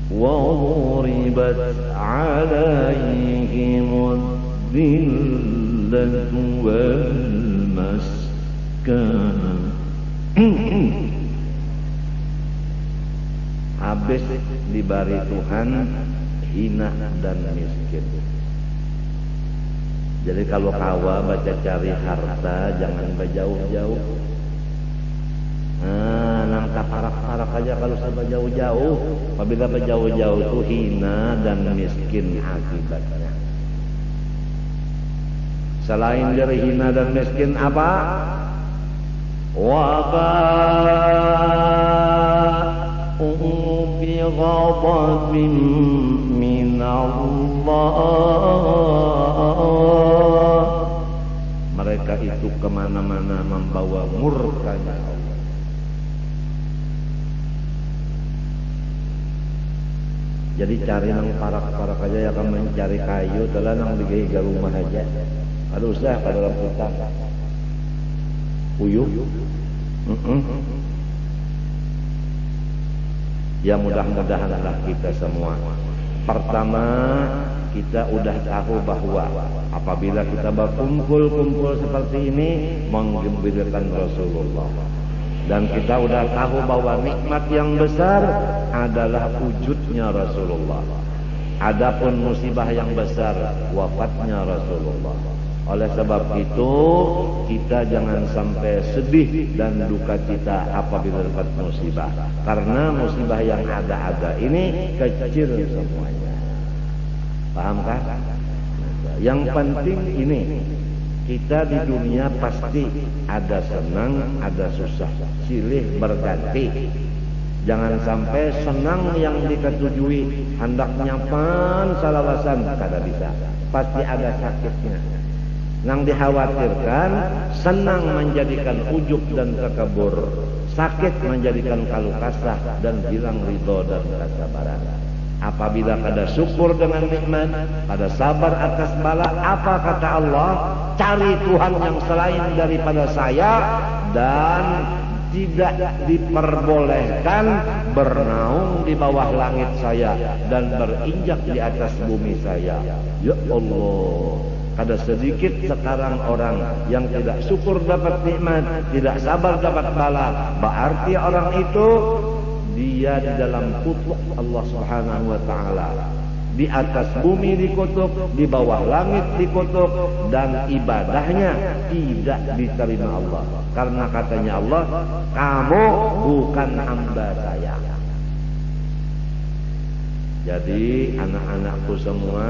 وضربت عليهم الذلة والمسكنة. Habis diberi Tuhan hina dan miskin. Jadi kalau kawa baca cari harta jangan berjauh-jauh. Nangka parak-parak aja kalau sampai jauh-jauh. Apabila berjauh-jauh itu hina dan miskin akibatnya. Selain dari hina dan miskin apa? Waba'u bi ghadabin min Allah. Mereka itu kemana-mana membawa murkanya Allah. Jadi cari nang parak-parak aja ya, kan mencari kayu telah nang digawe rumah aja. Ada usaha pada dalam hutan. Uyuh. Ya mudah-mudahanlah kita semua. Pertama, kita udah tahu bahwa apabila kita berkumpul-kumpul seperti ini menggembirakan Rasulullah. Dan kita udah tahu bahwa nikmat yang besar adalah wujudnya Rasulullah. Adapun musibah yang besar wafatnya Rasulullah. Oleh sebab itu kita jangan sampai sedih dan duka cita apabila dapat musibah. Karena musibah yang ada ini kecil semuanya. Paham kan? Yang penting ini, kita di dunia pasti ada senang, ada susah, silih berganti. Jangan sampai senang yang diketujui hendaknya pan salawasan kada bisa, pasti ada sakitnya. Yang dikhawatirkan senang menjadikan ujub dan takabur, sakit menjadikan kaluh kasah dan hilang ridho dan kesabaran. Apabila kada syukur dengan nikmat, kada sabar atas bala, apa kata Allah? Cari Tuhan yang selain daripada saya dan tidak diperbolehkan bernaung di bawah langit saya dan berinjak di atas bumi saya. Ya Allah, kada sedikit sekarang orang yang tidak syukur dapat nikmat, tidak sabar dapat bala. Berarti orang itu dia di dalam kutuk Allah Subhanahu wa taala. Di atas bumi dikutuk, di bawah langit dikutuk, dan ibadahnya tidak diterima Allah. Karena katanya Allah, kamu bukan hamba saya. Jadi anak-anakku semua,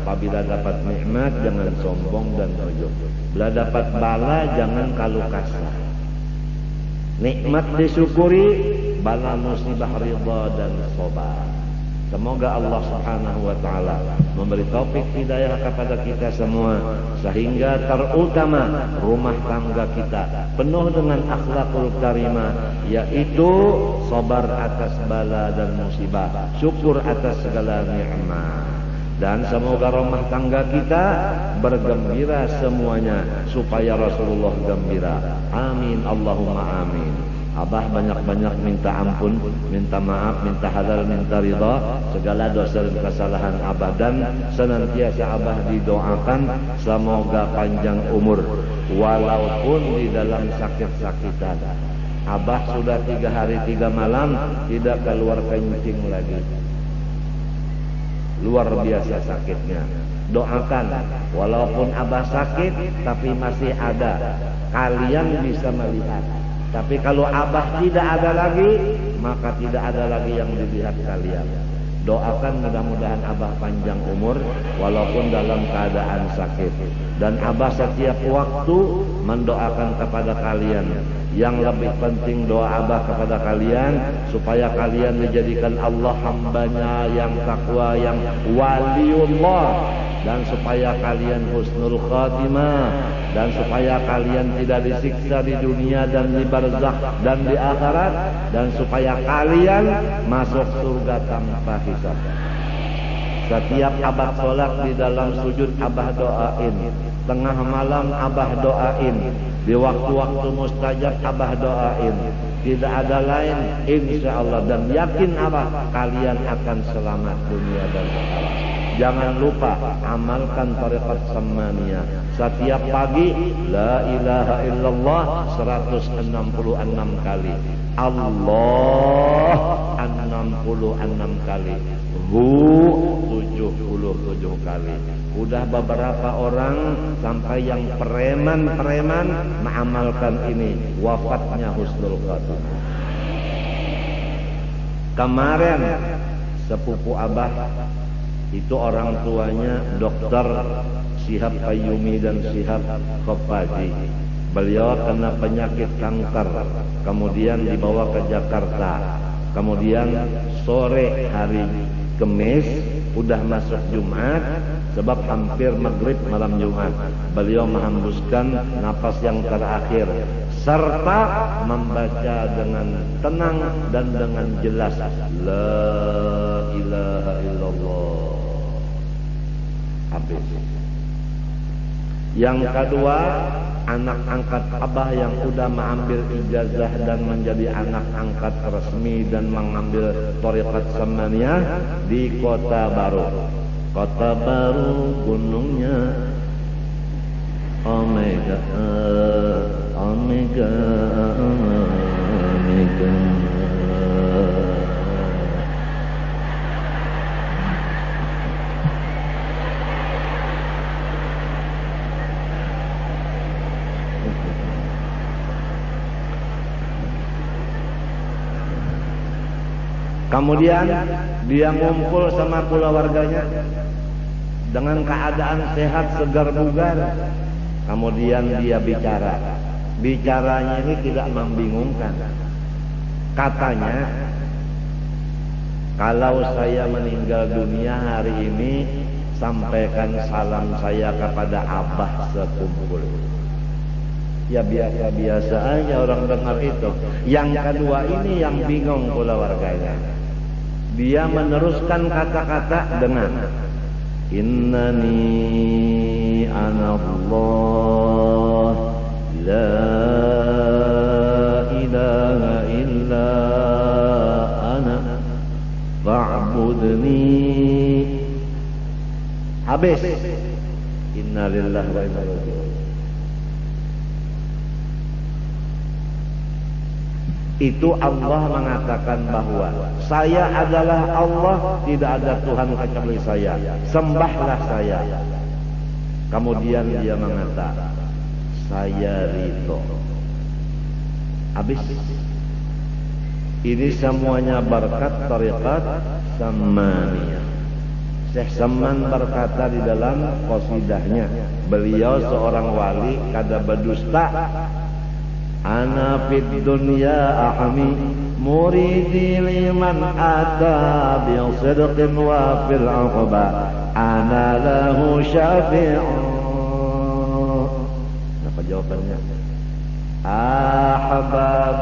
apabila dapat nikmat jangan sombong dan ujub. Bila dapat bala jangan kaluh kasar. Nikmat disyukuri, bala musibah ridha dan sabar. Semoga Allah Subhanahu wa taala memberi taufik hidayah kepada kita semua sehingga terutama rumah tangga kita penuh dengan akhlakul karimah, yaitu sabar atas bala dan musibah, syukur atas segala nikmat. Dan semoga rumah tangga kita bergembira semuanya supaya Rasulullah gembira. Amin Allahumma amin. Abah banyak-banyak minta ampun, minta maaf, minta halal, minta ridha segala dosa dan kesalahan Abah, dan senantiasa Abah didoakan semoga panjang umur walaupun di dalam sakit-sakitan. Abah sudah 3 hari 3 malam tidak keluar kencing lagi. Luar biasa sakitnya. Doakan walaupun Abah sakit tapi masih ada, kalian bisa melihat. Tapi kalau Abah tidak ada lagi, maka tidak ada lagi yang dilihat kalian. Doakan mudah-mudahan Abah panjang umur walaupun dalam keadaan sakit. Dan Abah setiap waktu mendoakan kepada kalian. Yang lebih penting doa Abah kepada kalian supaya kalian dijadikan Allah hambanya yang takwa, yang waliullah, dan supaya kalian husnul khatimah, dan supaya kalian tidak disiksa di dunia dan di barzakh dan di akhirat, dan supaya kalian masuk surga tanpa hisab. Setiap Abah sholat di dalam sujud Abah doain, tengah malam Abah doain, di waktu-waktu mustajab Abah doain, tidak ada lain, insya Allah, dan yakin apa? Kalian akan selamat dunia dan akhirat. Jangan lupa amalkan tariqat Sammaniyah. Setiap pagi la ilaha illallah 166 kali. Allah 66 kali. Hu 77 kali. Udah beberapa orang sampai yang preman-preman mengamalkan ini, wafatnya husnul khatimah. Kemarin sepupu Abah itu orang tuanya Dokter Syihab Qayyumi dan Syihab Khofaji. Beliau kena penyakit kanker, kemudian dibawa ke Jakarta. Kemudian sore hari Kamis, udah masuk Jumat, sebab hampir maghrib malam Jumat, beliau menghembuskan napas yang terakhir serta membaca dengan tenang dan dengan jelas la ilaha illallah. Habis. Yang kedua, anak angkat Abah yang udah mengambil ijazah dan menjadi anak angkat resmi dan mengambil tariqat Sammaniyah di Kota Baru. Kota Baru gunungnya Omega, Omega, Omega. Kemudian dia ngumpul sama keluarganya dengan keadaan sehat, segar bugar. Kemudian dia bicara. Bicaranya ini tidak membingungkan. Katanya, kalau saya meninggal dunia hari ini, sampaikan salam saya kepada Abah sekumpul. Ya biasa-biasa aja orang dengar itu. Yang kedua ini yang bingung keluarganya. Dia meneruskan kata-kata dengan Innani anallah la ilaha illa ana fa'budni. Habis. Inna lillahi wa inna ilaihi raji'un. Itu Allah mengatakan bahwa saya adalah Allah, tidak ada Tuhan kecuali saya, sembahlah saya. Kemudian dia mengatakan saya ridho. Habis. Ini semuanya berkat tariqat Sammaniyah. Syekh Samman berkata di dalam qasidahnya, beliau seorang wali kada berdusta. Ana fid dunya ahmi muridi liman ata bi sidqin wa fil uqba ana lahu syafi'un. Apa jawabannya? Ahbabuna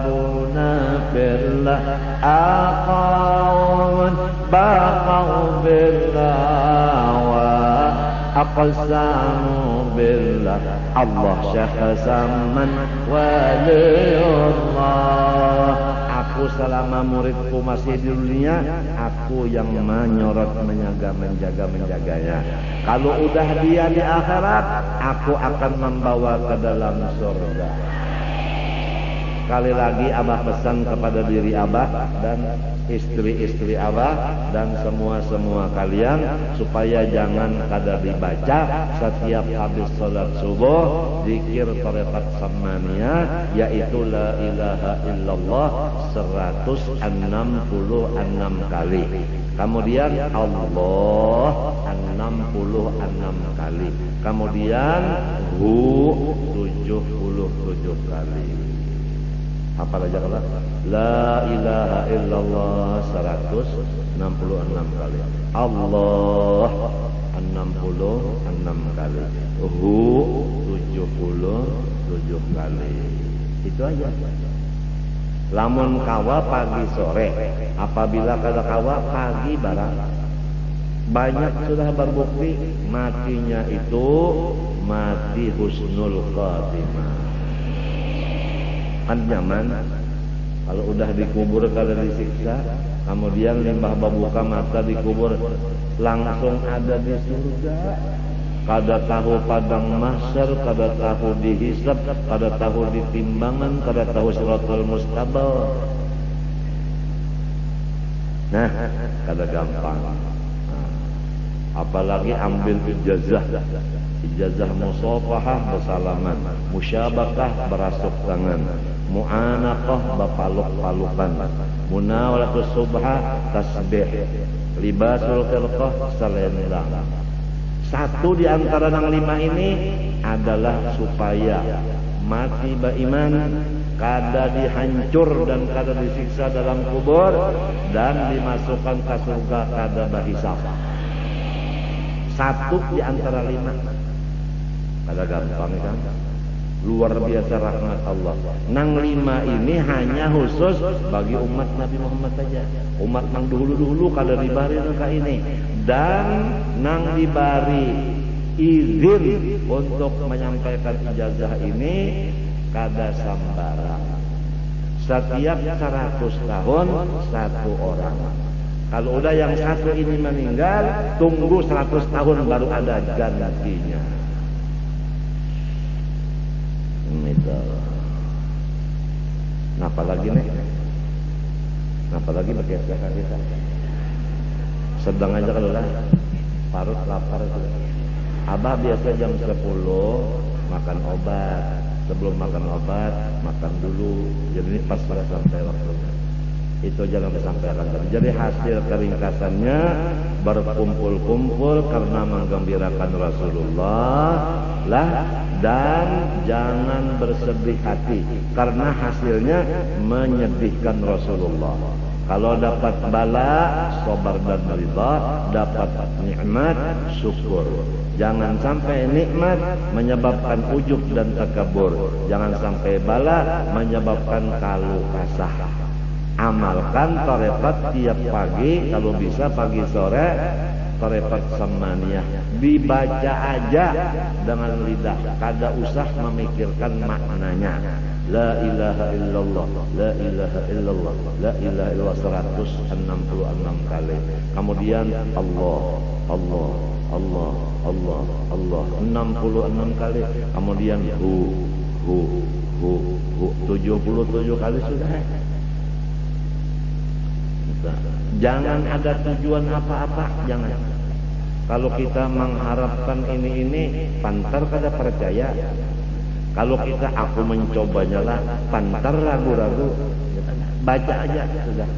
billah aqawan baqaw billah wa aqsamu billah. Allah Syekh Samman waliullah. Aku selama muridku masih di dunia, aku yang menyorot, menjaga-menjaganya. Kalau udah dia di akhirat, aku akan membawa ke dalam surga. Sekali lagi Abah pesan kepada diri Abah dan istri-istri Abah dan semua kalian supaya jangan kada dibaca setiap habis salat subuh zikir tariqat Sammaniyah, yaitu la ilaha illallah 166 kali. Kemudian Allah 66 kali. Kemudian Hu 77 kali. Apa aja kalau la ilaha illallah 166 kali. Allah 66 kali. Hu 77 kali. Itu aja. Lamun kawa pagi sore, apabila kada kawa pagi barang. Banyak sudah berbukti matinya itu mati husnul khatimah. Kan nyaman Kalau udah dikubur kada disiksa, kemudian limbah babuka mata dikubur, langsung ada di surga. Kada tahu padang mahsyar, kada tahu dihisab, kada tahu ditimbangan, kada tahu siratal mustaqim. Nah, kada gampang. Apalagi ambil ijazah musafahah bersalaman, musyabakah berasuk tangan, mu'anaqah bapaluk-palukan, munawalatus subha tasbih, libasul khilqah selendang. Satu di antara yang 5 ini adalah supaya mati beriman, kada dihancur dan kada disiksa dalam kubur, dan dimasukkan ke surga kada berhisab. Satu di antara 5. Kada gampang kan? Luar biasa rahmat Allah. Nang 5 ini hanya khusus bagi umat Nabi Muhammad saja. Umat nang dulu-dulu kada dibari mereka ini. Dan nang dibari izin untuk menyampaikan ijazah ini kada sambarang. Setiap 100 tahun 1 orang. Kalau udah yang 1 ini meninggal, tunggu 100 tahun baru ada gantinya. Napa lagi nih? Napa lagi pakai kita? Sedang aja kalau lah, parut lapar sudah. Abah biasa jam 10 makan obat. Sebelum makan obat, makan dulu. Jadi ini pas sudah sampai waktunya. Itu jangan disampaikan. Jadi hasil keringkasannya berkumpul-kumpul karena menggembirakan Rasulullah lah, dan jangan bersedih hati karena hasilnya menyedihkan Rasulullah. Kalau dapat bala, sabar dan ridha, dapat nikmat, syukur. Jangan sampai nikmat menyebabkan ujub dan takabur. Jangan sampai bala menyebabkan kaluh kasah. Amalkan tarekat tiap pagi, kalau bisa pagi sore, tarekat samaniyah. Dibaca aja dengan lidah, kada usah memikirkan maknanya. La ilaha illallah, la ilaha illallah, la ilaha illallah 166 kali. Kemudian Allah, Allah, Allah, Allah, Allah 66 kali. Kemudian hu 77 kali sudah. Jangan ada tujuan apa-apa, jangan. Kalau kita mengharapkan ini pantar kada percaya. Kalau kita aku mencobanya lah, pantar ragu-ragu. Baca aja sudah.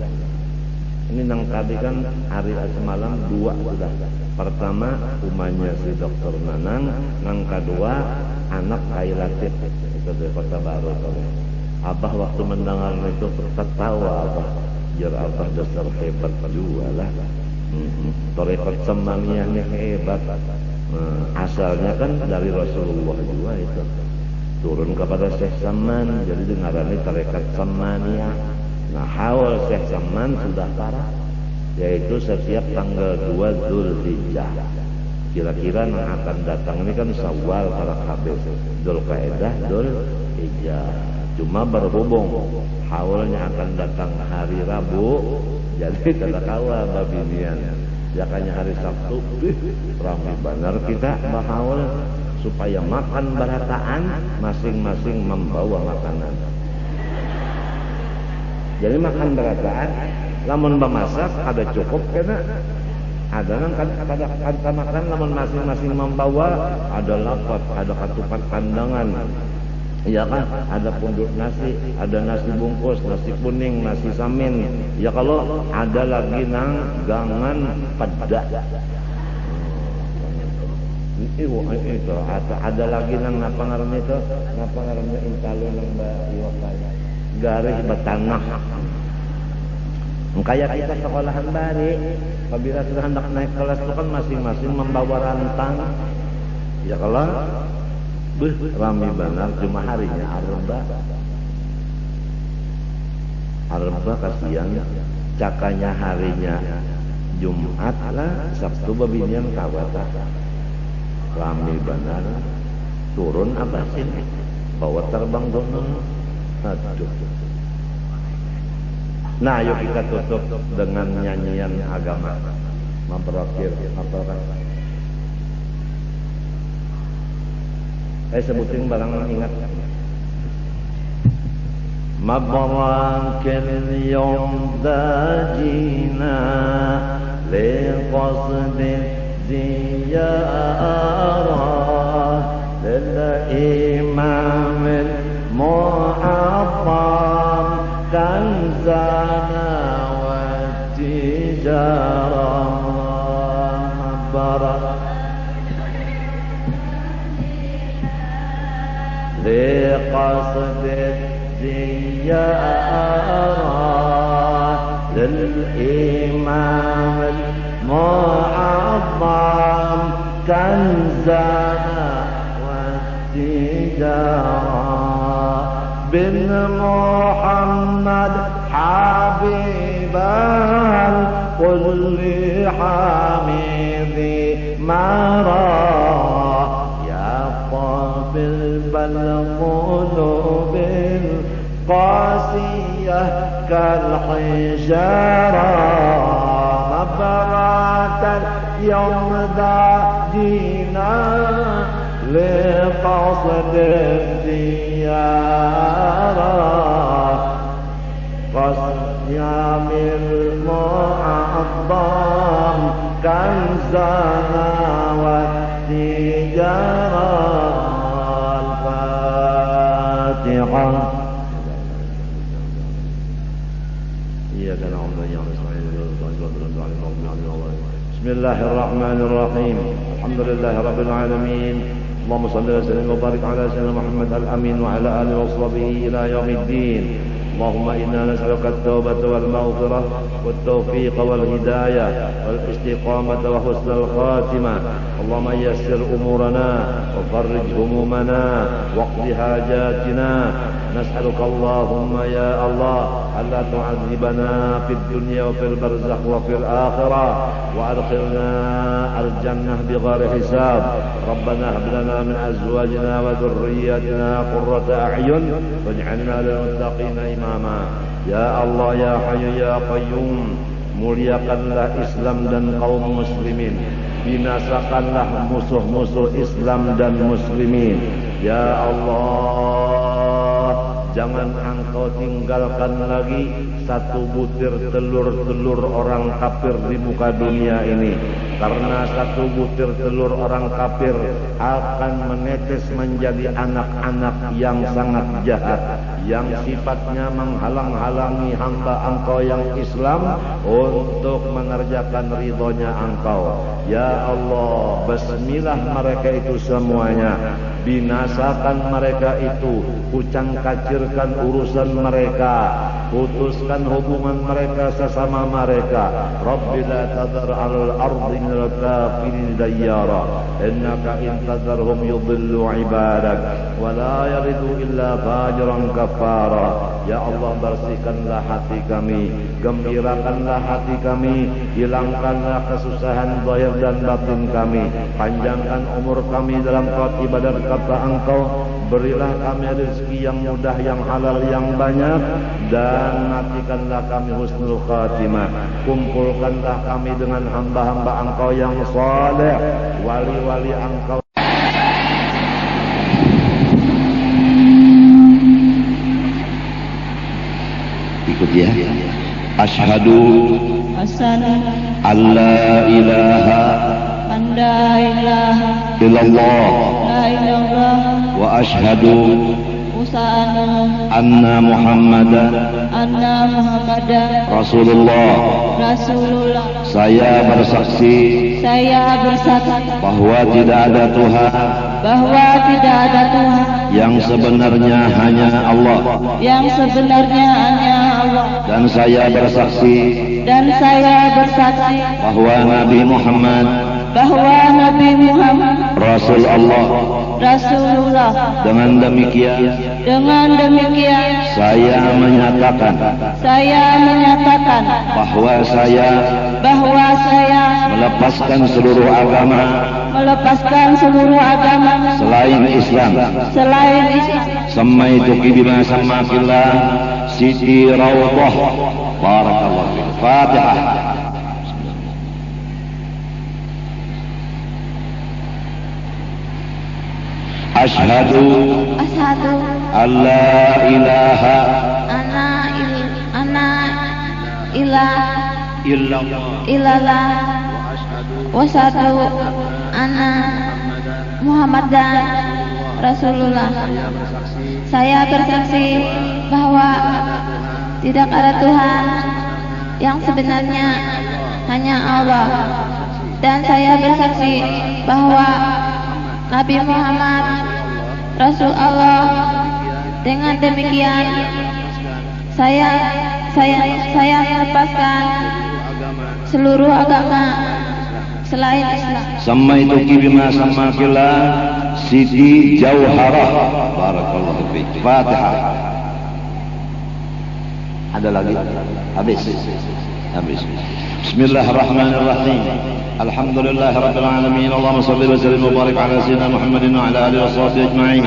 Ini nang tadi kan hari semalam 2 sudah. Pertama umahnya si Dokter Nanang, nang kedua anak Kailatif itu dari Kota Baru. Abah waktu mendengar itu tertawa Abah. Jar Abah dasar hebat juga lah. Tarekat Samaniyahnya hebat. Asalnya kan dari Rasulullah juga itu. Turun kepada Syekh Saman, jadi dengarannya tarekat Samaniyah. Nah, haul Syekh Saman sudah parah, yaitu setiap tanggal 2 Zulhijjah. Kira-kira yang akan datang ini kan Syawal para habis, Dzulqa'dah, Dzulhijjah. Cuma berhubung haulnya akan datang hari Rabu, jadi kada kawa babinian. Jakanya hari Sabtu, ramai benar kita bahaul supaya makan berataan, masing-masing membawa makanan. Jadi makan berataan, lamun bemasak ada cukup kena. Ada nang kada makan, lamun masing-masing membawa, ada lapat, ada katupat kandangan. Ya kan, ada punduk nasi, ada nasi bungkus, nasi kuning, nasi samin. Ya kalau ada lagi nang gangan peda. Itu ada lagi nang apa ngarannya itu? Napa ngarannya intalun nang iwakanya. Garis betanah. Kayak kita sekolahan bari, apabila sudah hendak naik kelas itu kan masing-masing membawa rantang. Ya kalau rami benar, cuma harinya Arba kasihan, cakanya harinya Jumat lah, Sabtu babinian kawata. Rami benar, turun apa sini, bawa terbang dono. Aduh, Nah, yuk kita tutup dengan nyanyian agama. Memperakir, sebutin barang ingat. Mabrakal yawm dajina liqasd ziyarah lil imam al-mu'azzam kanzana wa tijarah لقصد الزيارة للإمام المعظم كنزنا والتجارة بن محمد حبيب الكل حميدي مرا يا طبيب القلوب القاسية كالحجارة مبرات اليوم داجينا لقصد الزيارة قصد يام المعظم كنزنا والتجارة الفاتحة إياك نعبد وإياك نستعين بسم الله الرحمن الرحيم الحمد لله رب العالمين اللهم صل وسلم وبارك على سيدنا محمد الأمين وعلى آله وصحبه إلى يوم الدين اللهم إنا نسألك التوبة والمغفرة والتوفيق والهداية والاستقامة وحسن الخاتمة اللهم يسر أمورنا وفرج همومنا واقض حاجاتنا نسألك اللهم يا الله ألا تعذبنا في الدنيا وفي البرزخ وفي الآخرة وأدخلنا الجنة بغير حساب ربنا هب لنا من أزواجنا وذرياتنا قرة أعين واجعلنا للمتقين إماما يا الله يا حي يا قيوم muliakanlah Islam dan kaum muslimin, binasakanlah musuh-musuh Islam dan muslimin. Ya Allah, jangan engkau tinggalkan lagi satu butir telur-telur orang kafir di muka dunia ini. Karena satu butir telur orang kafir akan menetes menjadi anak-anak yang sangat jahat, yang sifatnya menghalang-halangi hamba engkau yang Islam untuk mengerjakan ridhonya engkau. Ya Allah, bismillah mereka itu semuanya, binasakan mereka itu, kucang-kacirkan urusan mereka, putuskan hubungan mereka sesama mereka. Rabbi la tadhar 'alal ardi minal kafirin dayyara innaka in tadharhum yudhillu 'ibadak wa la yalidu illa fajiran kafara. Ya Allah, bersihkanlah hati kami, gembirakanlah hati kami, hilangkanlah kesusahan zahir dan batin kami, panjangkan umur kami dalam taat ibadah kata engkau, berilah kami rezeki yang mudah, yang halal, yang banyak, dan matikanlah kami husnul khatimah. Kumpulkanlah kami dengan hamba-hamba engkau yang saleh, wali-wali engkau. Ikut ya. Asyhadu alla ilaha illallah wa asyhadu anna Muhammadan Rasulullah. Saya bersaksi bahwa tidak ada Tuhan yang sebenarnya hanya Allah. Dan saya bersaksi bahwa Nabi Muhammad Rasulullah. Dengan demikian saya menyatakan bahwa saya melepaskan seluruh agama selain Islam. Samaituki bima samakillah, Siti Rawdah. Barakallahu fiik. Fatihah. Ashhadu an la ilaha illallah wa asyhadu anna Muhammadan Rasulullah. Saya bersaksi bahwa tidak ada Tuhan yang sebenarnya, hanya Allah. Dan saya bersaksi bahwa Nabi Muhammad Rasul Allah. Dengan demikian saya melepaskan seluruh agama selain Islam. Sammaituki bima sammakillah Siti Jauharah. Barakallahu fiik. Fatihah. Ada lagi? Habis. Bismillahirrahmanirrahim. Alhamdulillah rabbil alamin. Allahumma shalli wa sallim wa barik ala sayyidina Muhammadin wa ala alihi wa sahbihi ajma'in.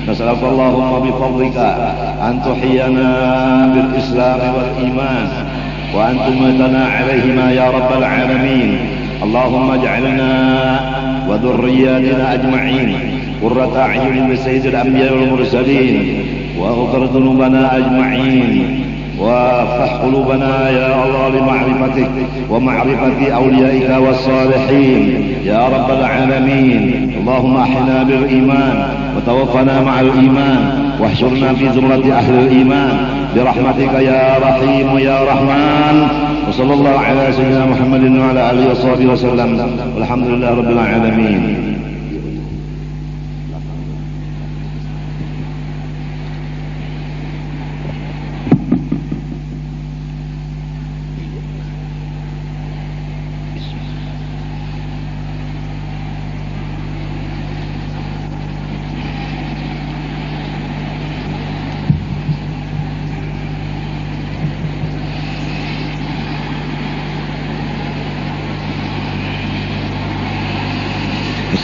Nas'aluka Allahumma bi fadlika an tuhyiyana bil Islam wal iman wa an tumitana 'alayhima ya rabbal alamin. Allahumma ij'alna wa dhurriyyatina ajma'in qurrata a'yunin li sayyidil anbiya'i wal mursalin wa ighfir dhunubana ajma'in وافتح قلوبنا يا الله لمعرفتك ومعرفة أوليائك والصالحين يا رب العالمين. اللهم أحينا بالإيمان وتوفنا مع الإيمان واحشرنا في زمرة أهل الإيمان برحمتك يا رحيم يا رحمن. وصلى الله على سيدنا محمد وعلى آله وصحبه وسلم والحمد لله رب العالمين.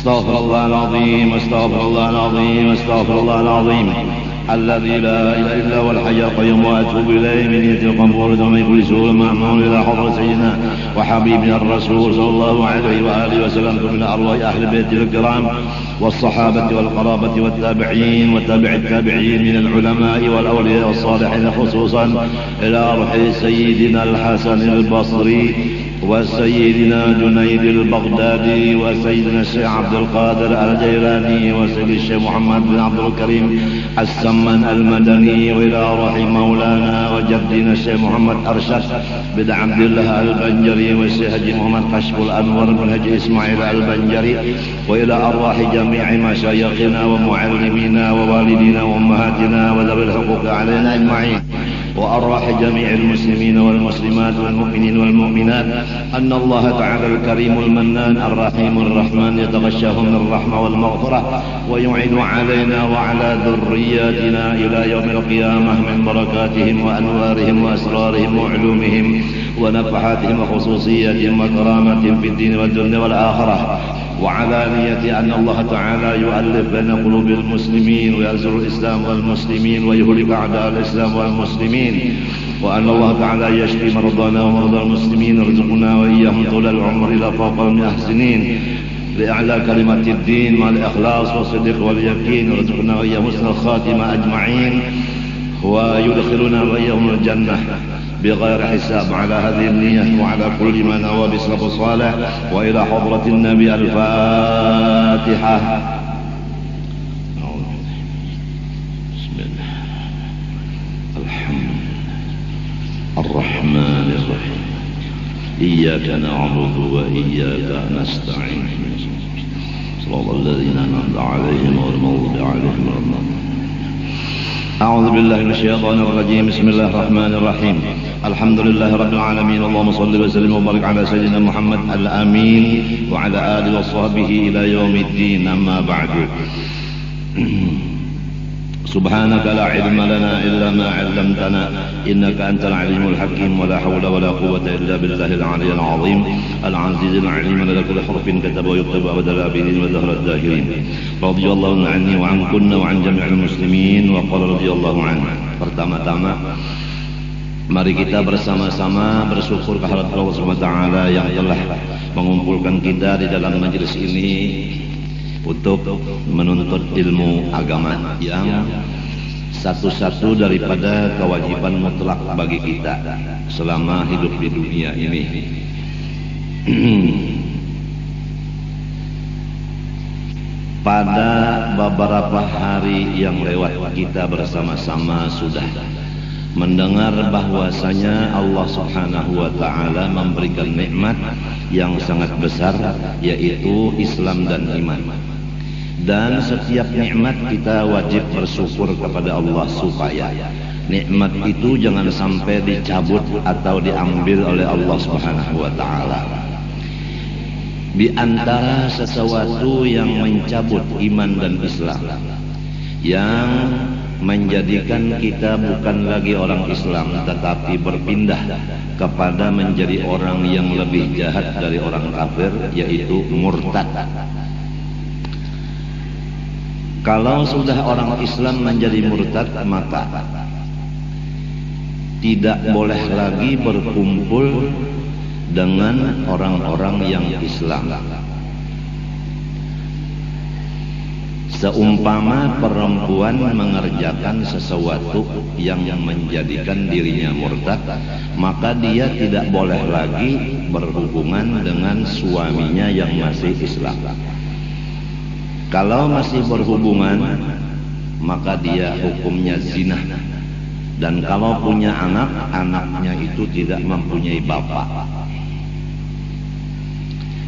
استغفر الله العظيم استغفر الله العظيم استغفر الله العظيم الذي لا اله الا هو الحي القيوم واتوب اليه من يد القبور ومن كل سوء مامون الى حضره سيدنا وحبيبنا الرسول صلى الله عليه واله وسلم من ارواح اهل بيته الكرام والصحابه والقرابه والتابعين وتابع التابعين من العلماء والاولياء والصالحين خصوصا الى روح سيدنا الحسن البصري وسيدنا جنيد البغدادي وسيدنا الشيخ عبد القادر الجيلاني وسيد الشيخ محمد بن عبد الكريم السمن المدني وإلى روح مولانا وجدنا الشيخ محمد أرشد بن عبد الله البنجري والشيخ محمد كشف الأنور بن هجي إسماعيل البنجري وإلى أرواح جميع مشايخنا ومعلمينا ووالدينا وأمهاتنا وذوي الحقوق علينا أجمعين وأرواح جميع المسلمين والمسلمات والمؤمنين والمؤمنات أن الله تعالى الكريم المنان الرحيم الرحمن يتغشاهم بالرحمة والمغفرة ويعين علينا وعلى ذرياتنا إلى يوم القيامة من بركاتهم وأنوارهم وأسرارهم وعلومهم ونفحاتهم وخصوصياتهم وكراماتهم في الدين والدنيا والآخرة وعلى نية أن الله تعالى يؤلف بين قلوب المسلمين وينصر الإسلام والمسلمين ويهلك أعداء الإسلام والمسلمين وأن الله تعالى يشفي مرضانا ومرضى المسلمين ويرزقنا وإياهم طول العمر إلى فوق المحسنين لأعلى كلمة الدين مع الإخلاص والصدق واليقين ويرزقنا وإياهم حسن الخاتمة أجمعين ويدخلنا وإياهم الجنة بغير حساب على هذه النية وعلى كل ما نوى بسلف صالح وإلى حضرة النبي الفاتحة. بسم الله الحمد الرحمن الرحيم إياك نعبد وإياك نستعين صراط الذين أنعمت عليهم غير المغضوب عليهم ولا الضالين. أعوذ بالله من الشيطان الرجيم. بسم الله الرحمن الرحيم. الحمد لله رب العالمين. اللهم صل وسلم وبارك على سيدنا محمد الأمين وعلى آله وصحبه إلى يوم الدين. أما بعد سبحانك لا علم لنا إلا ما علمتنا إنك أنت العليم الحكيم ولا حول ولا قوة إلا بالله العلي العظيم العزيز العليم لك كل حرف كتب ويكتب أبد الآبدين وزهر الداهرين. رضي الله عني وعنكن وعن جميع المسلمين وقال رضي الله عنه. Pertama-tama Mari kita bersama-sama bersyukur kehadirat Allah Subhanahu wa taala yang telah mengumpulkan kita di dalam majelis ini untuk menuntut ilmu agama yang satu-satu daripada kewajiban mutlak bagi kita selama hidup di dunia ini. Pada beberapa hari yang lewat kita bersama-sama sudah mendengar bahwasanya Allah Subhanahu wa taala memberikan nikmat yang sangat besar, yaitu Islam dan iman. Dan setiap nikmat kita wajib bersyukur kepada Allah supaya nikmat itu jangan sampai dicabut atau diambil oleh Allah Subhanahu wa taala. Di antara sesuatu yang mencabut iman dan Islam, yang menjadikan kita bukan lagi orang Islam tetapi berpindah kepada menjadi orang yang lebih jahat dari orang kafir, yaitu murtad. Kalau sudah orang Islam menjadi murtad, maka tidak boleh lagi berkumpul dengan orang-orang yang Islam. Seumpama perempuan mengerjakan sesuatu yang menjadikan dirinya murtad, maka dia tidak boleh lagi berhubungan dengan suaminya yang masih Islam. Kalau masih berhubungan, maka dia hukumnya zina. Dan kalau punya anak, anaknya itu tidak mempunyai bapak.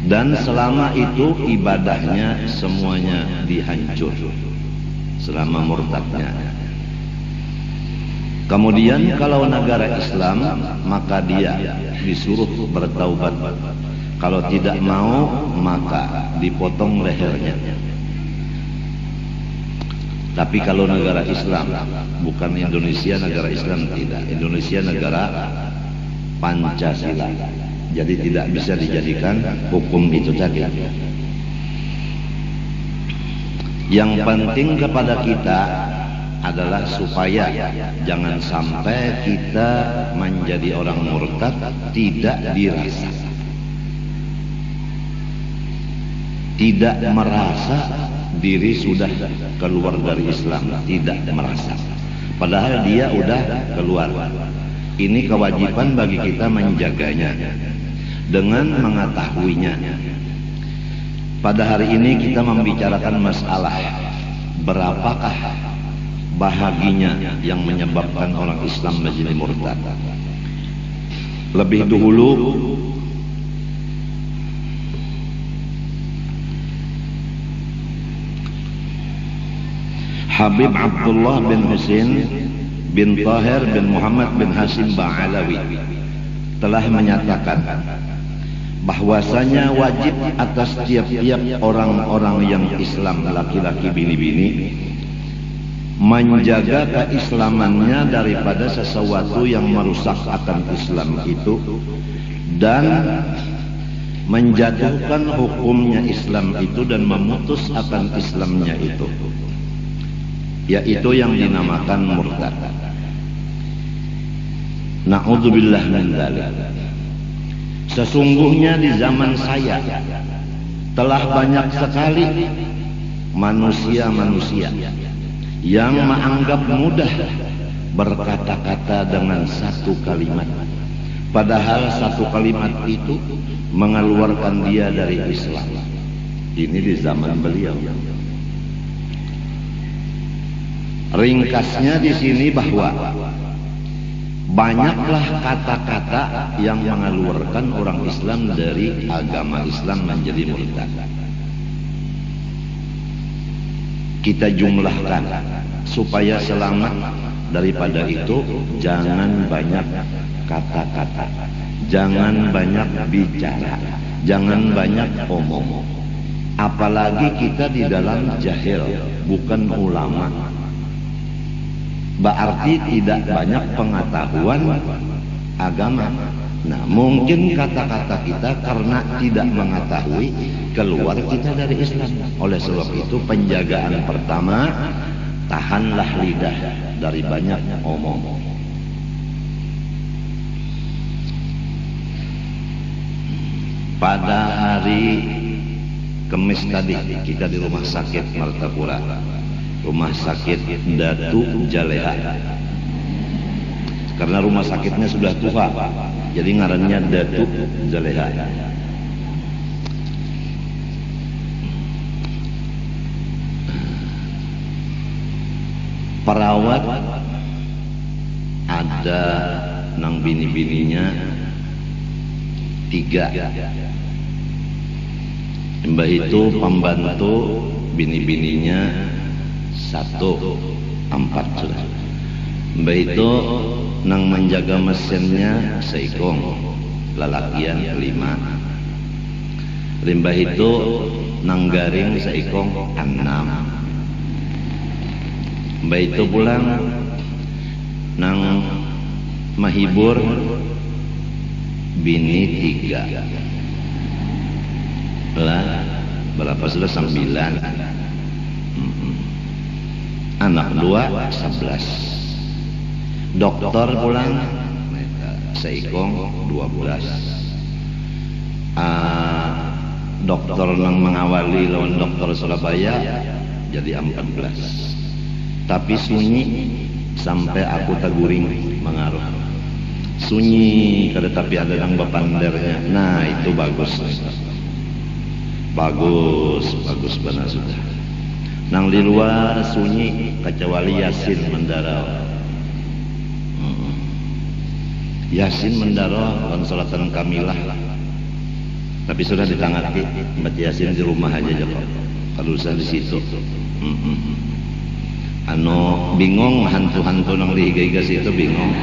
Dan selama itu ibadahnya semuanya dihancur selama murtadnya. Kemudian kalau negara Islam, maka dia disuruh bertaubat. Kalau tidak mau, maka dipotong lehernya. Tapi kalau negara Islam, bukan Indonesia negara Islam, tidak. Indonesia negara Pancasila. Jadi tidak bisa dijadikan hukum itu tadi. Yang penting kepada kita adalah supaya jangan sampai kita menjadi orang murtad tidak dirasa, tidak merasa diri sudah keluar dari Islam, tidak merasa. Padahal dia udah keluar. Ini kewajiban bagi kita menjaganya dengan mengetahuinya. Pada hari ini kita membicarakan masalah berapakah bahaginya yang menyebabkan orang Islam menjadi murtad. Lebih dahulu Habib Abdullah bin Husain bin Tahir bin Muhammad bin Hasim Ba'alawi telah menyatakan bahwasanya wajib atas tiap-tiap orang-orang yang Islam, laki-laki bini-bini, menjaga keislamannya daripada sesuatu yang merusak akan Islam itu dan menjatuhkan hukumnya Islam itu dan memutus akan Islamnya itu, yaitu yang dinamakan murtad. Na'udzubillah min dzalik. Sesungguhnya di zaman saya telah banyak sekali manusia-manusia yang menganggap mudah berkata-kata dengan satu kalimat, padahal satu kalimat itu mengeluarkan dia dari Islam. Ini di zaman beliau. Ringkasnya di sini bahwa banyaklah kata-kata yang mengeluarkan orang Islam dari agama Islam menjadi murtad. Kita jumlahkan supaya selamat daripada itu. Jangan banyak kata-kata, jangan banyak bicara, jangan banyak omong. Apalagi kita di dalam jahil, bukan ulama. Berarti tidak banyak pengetahuan agama. Nah, mungkin kata-kata kita karena tidak mengetahui keluar kita dari Islam. Oleh sebab itu penjagaan pertama, tahanlah lidah dari banyak omong. pada hari Kamis tadi kita di rumah sakit Martapura, rumah sakit Datu Jaleha. Karena rumah sakitnya sudah tua, jadi ngarannya Datu Jaleha. Perawat ada nang bini-bininya 3. Mbah itu pembantu bini-bininya 1, 4 sudah. Mbah itu nang menjaga mesinnya seikong, lalakian 5. Mbah itu nang garing seikong 6. Mbah itu pulang nang mahibur bini 3. Lah berapa sudah 9. Anak 2 11. Dokter pulang seikong 12. Dokter yang mengawali lawan dokter Surabaya jadi 14. Tapi sunyi sampai aku taguring mengaruh. Sunyi kada tapi ada yang bapandernya. Nah itu bagus. Bagus benar sudah. Nang di luar sunyi kecuali Yasin mendarau. Yasin mendarau dan salatan kamilah. Tapi sudah ditangati baca Yasin di rumah aja kok. Kalau usah di situ. Bingung hantu-hantu nang dihiga-higa situ bingung.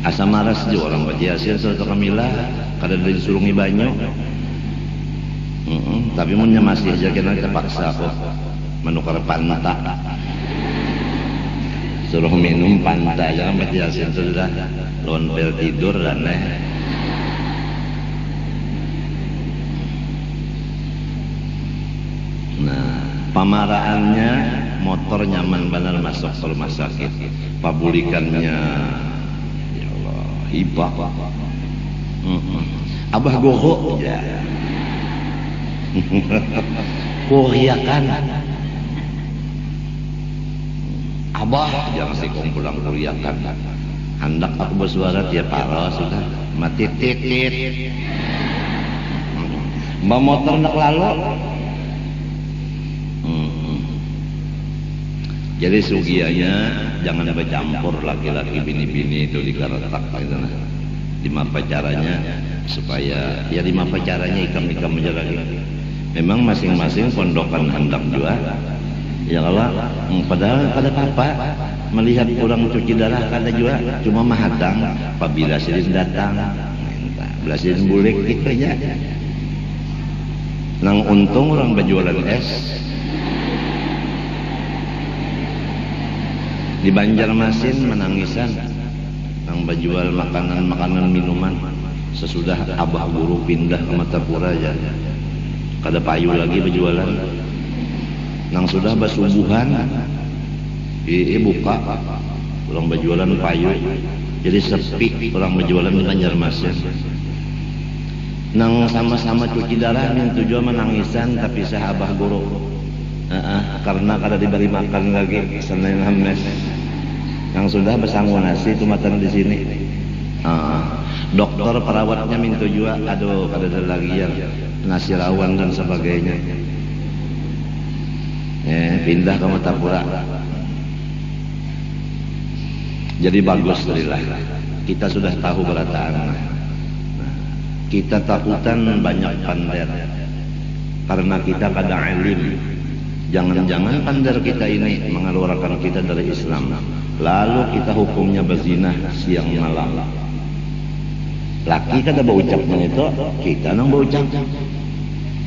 Asa maras juga orang baca Yasin salatan kamilah. Kada disurungi banyu. Tapi munnya masih aja kena terpaksa kok menukar panta. Suruh minum panta jangan baca Yasin sudah lawan pel tidur dan Nah, pamaraannya motor nyaman benar masuk ke rumah sakit. Pabulikannya ya Allah, hibah. Abah goho ya. Kuriakan. Abah jangan sikong pulang kuriakan. Hendak aku bersuara tiap para sudah mati titit. Mbak motor nak lalu. Jadi sugianya jangan bercampur laki-laki bini-bini itu dikaratak gitu. Dimapa caranya supaya ya dimapa caranya ikam-ikam menjalani. Memang masing-masing pondokan hendak juga. Ya Allah, padahal pada papa melihat orang cuci darah kada juga cuma mahadang apabila silin datang. Belasin bulik gitu aja. Nang untung orang berjualan es. Di Banjarmasin menangisan nang berjual makanan minuman sesudah abah guru pindah ke Martapura aja kada payu lagi berjualan nang sudah basubuhan buka orang berjualan payu jadi sepi orang berjualan di Banjarmasin nang sama-sama cuci darah yang tujuan menangisan tapi saya abah guru karena kada diberi makan lagi Senin Hamis yang sudah bersanggup nasi itu matan di sini. Dokter perawatnya minta juga, aduh kada ada lagi yang nasi rawan dan sebagainya. Pindah ke Martapura. Jadi bagus lah. Kita sudah tahu berataan. Kita takutan banyak pandai karena kita kada alim. Jangan-jangan pandai kita ini mengeluarkan kita dari Islam. Lalu kita hukumnya berzina siang malam. Laki kada berucapnya itu, kita nang berucap.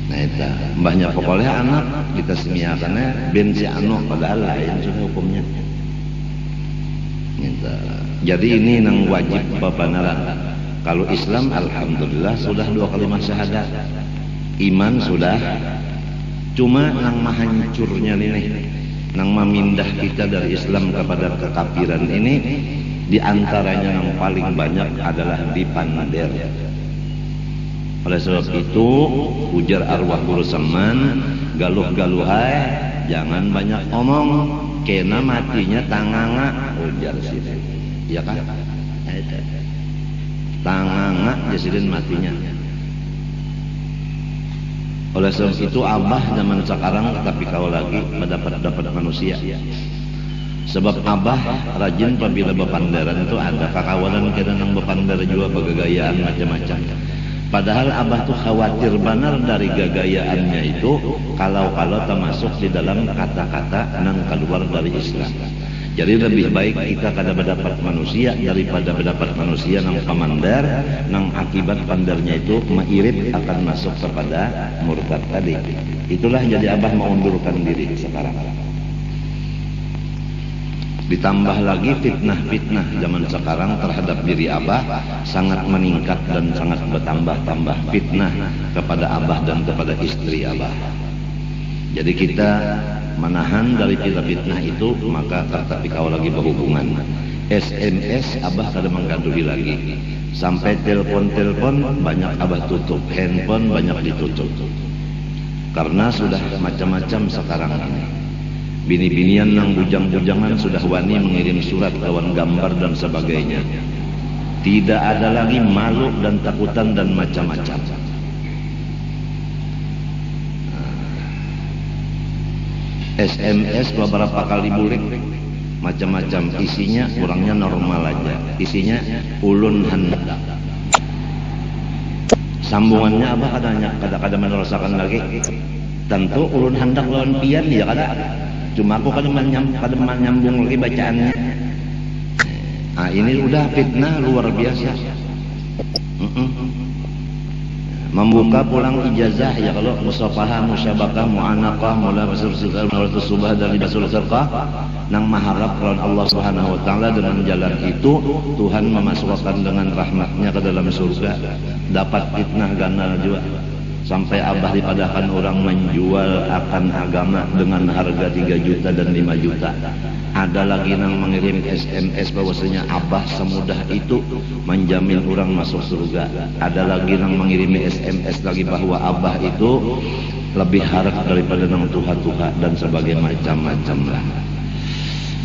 Nah itu, mbahnya pokoknya anak kita semiakannya ben si anu padahal lain sudah hukumnya. Gitu. Jadi ini nang wajib pembenaran. Kalau Islam alhamdulillah sudah 2 kalimat syahadat. Iman sudah. Cuma nang mahancurnya ini, nang memindah kita dari Islam kepada kekafiran ini Di antaranya yang paling banyak adalah di Pander. Oleh sebab itu, ujar arwah guru Seman, galuh-galuhai, jangan banyak omong, kena matinya tanganga, ujar sini. Iya kan? Tanganga jasidin matinya. Oleh sebab itu abah zaman sekarang tapi kau lagi dapat manusia. Sebab abah rajin apabila bepandaran itu ada kakawalan kira nang bepandar juga begagayaan macam-macam. Padahal abah tuh khawatir benar dari gagayaannya itu kalau termasuk di dalam kata-kata nang keluar dari Islam. Jadi lebih baik kita kada mendapat manusia daripada mendapat manusia nang pamandar, nang akibat pandarnya itu mairit akan masuk kepada murtad tadi. Itulah jadi abah mengundurkan diri sekarang. Ditambah lagi fitnah-fitnah zaman sekarang terhadap diri abah sangat meningkat dan sangat bertambah-tambah fitnah kepada abah dan kepada istri abah. Jadi kita menahan dari fitnah itu, maka tetapi kau lagi berhubungan. SMS abah kada menggaduhi lagi. Sampai telepon banyak abah tutup, handphone banyak ditutup. Karena sudah macam-macam sekarang ini. Bini-binian yang bujang-bujangan sudah wani mengirim surat lawan gambar dan sebagainya. Tidak ada lagi malu dan takutan dan macam-macam. SMS beberapa kali bulik, macam-macam isinya, orangnya normal aja. Isinya ulun hendak. Sambungannya apa kadang-kadang menerusakan lagi. Tentu ulun hendak lawan pian ya kada. Cuma aku kadang menyambung lagi bacaannya. Nah, ini udah fitnah luar biasa. Membuka pulang ijazah ya kalau musafahah, musyabakah, mu'anaqah, mula basul sikar, mula subah dan basul sirqah nang maharap lawan Allah Subhanahu wa taala dengan jalan itu Tuhan memasukkan dengan rahmatnya ke dalam surga. Dapat fitnah ganal juga. Sampai abah dipadahkan orang menjual akan agama dengan harga 3 juta dan 5 juta. Ada lagi yang mengirim SMS bahwasanya abah semudah itu menjamin orang masuk surga. Ada lagi yang mengirim SMS lagi bahwa abah itu lebih harap daripada nang tuha-tuha dan sebagainya macam-macam lah.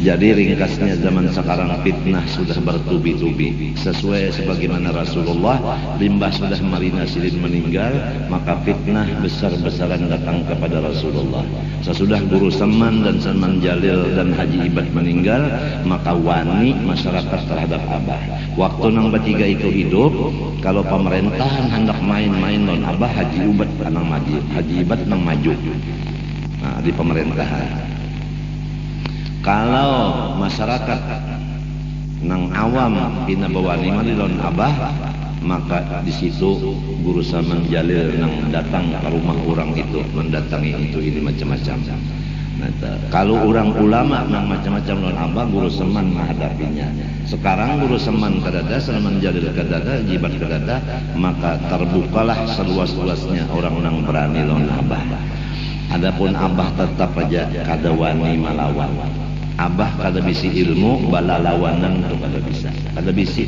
Jadi ringkasnya zaman sekarang fitnah sudah bertubi-tubi. Sesuai sebagaimana Rasulullah, limbah sudah marina silin meninggal, maka fitnah besar-besaran datang kepada Rasulullah. Sesudah Guru Seman dan Seman Jalil dan Haji Ibad meninggal, maka wani masyarakat terhadap abah. Waktu nang bertiga itu hidup, kalau pemerintahan hendak main-main non abah, Haji Ibad nang maju, Haji Ibad nang maju. Nah, di pemerintahan. Kalau masyarakat nang awam pina bawani malilon abah, maka di situ Guru Saman Jalil nang datang ke rumah orang itu mendatangi itu ini macam-macam. Nah, kalau orang ulama nang macam-macam lon abah, Guru Saman menghadapinya. Sekarang Guru Saman kadada, Saman Jalil kadada, Jibat kadada, maka terbukalah seluas-luasnya orang nang berani lon abah. Adapun abah tetap aja kada wani malawan. Abah kada bisi ilmu, balalawanan tu kada bisa. Kada bisi.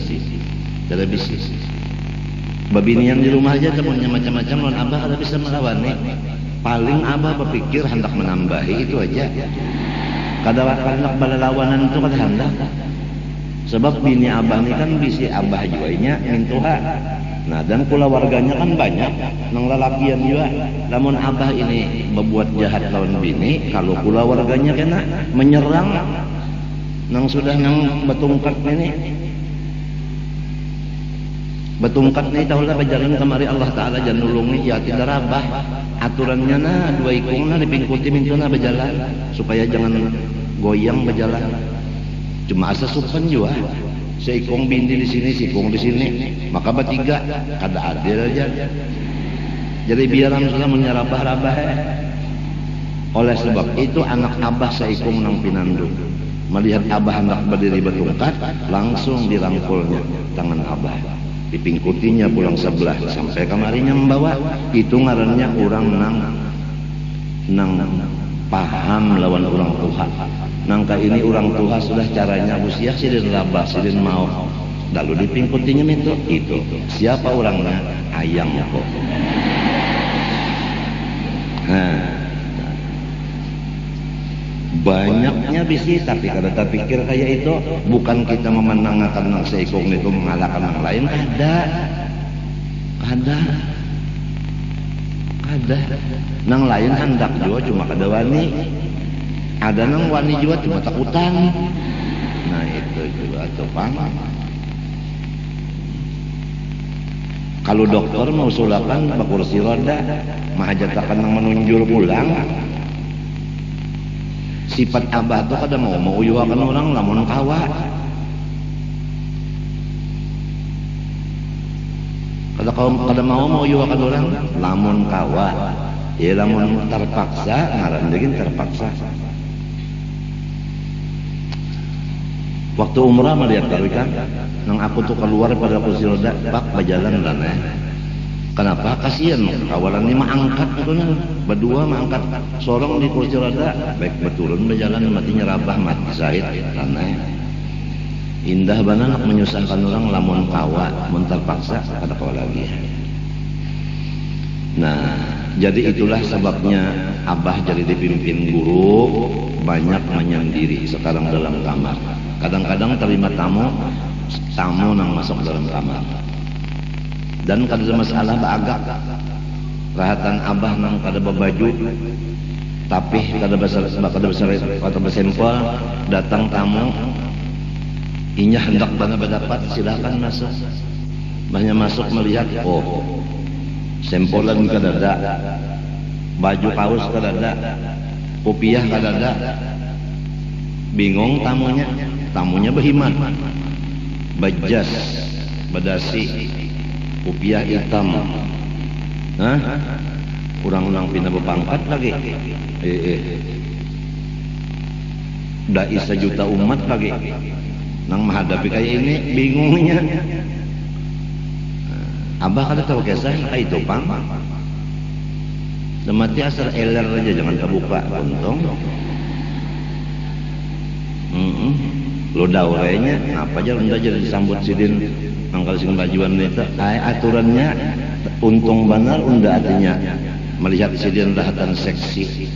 Babinian di rumah aja temunya macam-macam lawan abah kada bisa melawan nih. Paling abah berpikir hendak menambahi itu aja. Kada hendak balalawanan itu kada hendak. Sebab bini abah ni kan bisi abah juainya mintuha. Nah, dan pula warganya kan banyak nang lalakian juga. Namun abah ini berbuat jahat lawan bini, kalau pula warganya kena menyerang nang sudah nang betungkat ini. Betungkat ni tahulah berjalan kemari Allah Taala jangan nulungi ya tidak rabah. Aturannya na dua ikung na dipingkuti mintuna berjalan supaya jangan goyang berjalan. Cuma asa supan juga. Seikong bindi di sini, sikong di sini, maka bertiga kada adil aja. Jadi biar sudah menyerabah-rabah. Oleh sebab itu anak abah seikong nang pinandung melihat abah hendak berdiri bertungkat, langsung dirangkulnya tangan abah, dipingkutinya pulang sebelah sampai kamarinya membawa. Itu ngarannya orang nang paham lawan orang Tuhan. Nangka ini orang tua sudah caranya usia silin labah silin mau lalu dipingkutinya itu siapa orangnya ayam kok. Nah, banyaknya bisi tapi kada terpikir kayak itu bukan kita memenangkan nang seikung itu mengalahkan yang lain ada nang lain hendak juga cuma kada wani ada nang wani juga cuma takutan. Nah itu juga topang. Kalau dokter mau sulakan pakai kursi roda mahajatakan nang menunjul pulang. Sifat abah tuh kada mau uyuhakan orang lamun kawa. Kada mau uyuhakan orang lamun kawa. Ya lamun terpaksa ngaran degin terpaksa. Waktu umrah melihat kali kan, nang aku tuh keluar pada kursi roda, pak berjalan lah nih. Kenapa? Kasihan kawalan ini angkat itu nih, berdua angkat sorong di kursi roda, baik berturun berjalan mati nyerabah mati sahid tanah. Indah banget menyusahkan orang lamun kawa, mun terpaksa kada kawa lagi. Nah, jadi itulah sebabnya abah jadi dipimpin guru banyak menyendiri sekarang dalam kamar. Kadang-kadang terima tamu nang masuk dalam kamar. Dan kada ada masalah baagak. Rahatan abah nang kada babaju tapi kada besar kada besempol datang tamu inya hendak bana berdapat silakan masuk. Banyak masuk melihat sempolan kada ada. Baju kaos kada ada. Kopiah kada ada. Bingung tamunya berhimat bajas badasi kopiah hitam kurang-kurang pindah berpangkat lagi dai sejuta umat lagi nang menghadapi kayak ini bingungnya abah kada tahu kisah kayak itu pang demati asal eler aja jangan kebuka untung lo daurenya apa aja unda jadi disambut sidin mangkal sing bajuan itu aturannya untung benar unda artinya melihat sidin lahatan seksi